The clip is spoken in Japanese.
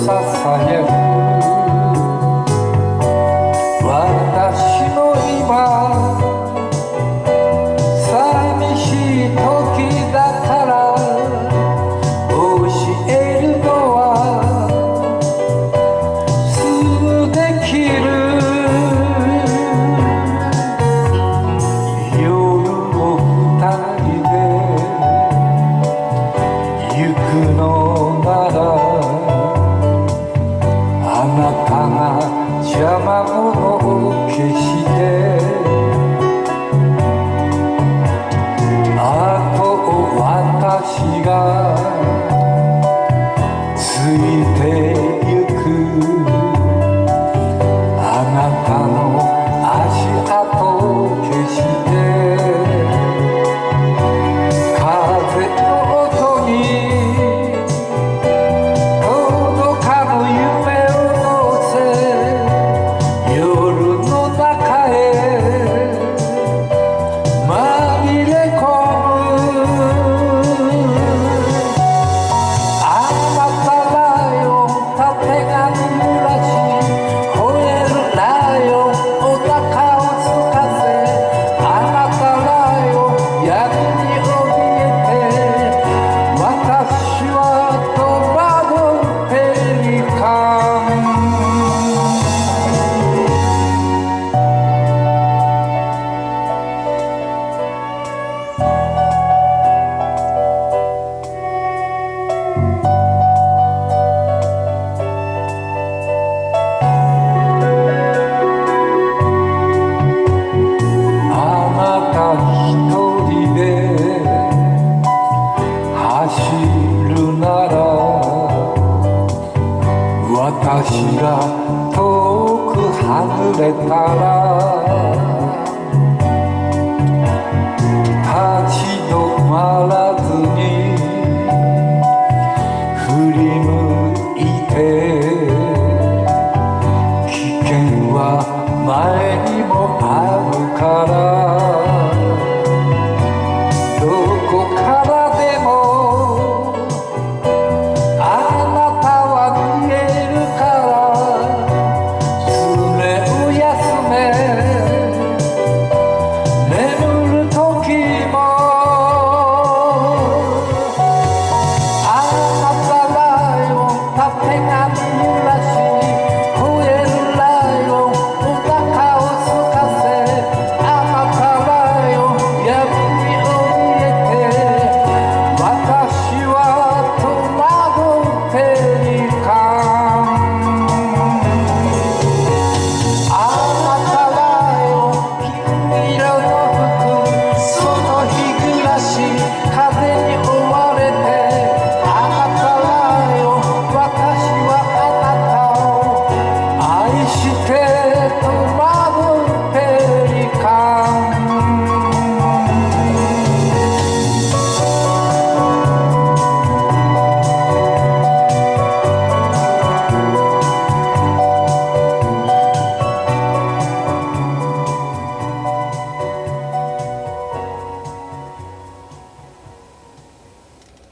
さやく私の今寂しい時だから教えるのはすぐできる夜を二人で行くのならあなたが邪魔者を消してあと私がついてゆくあなたの足跡を消して風の音に届かぬ夢を乗せ夜の中へ紛れ込むあなたライオンたてがみ揺らし吠えるライオンお腹をすかせあなたライオン闇に怯えて私は戸惑うペリカンあなた一人で走るなら私が遠く離れたら立ち止まらずに振り向いて危険は前にもあるからどこからでもあなたは見えるから爪を休め眠る時もあなたライオンたてがみ揺ら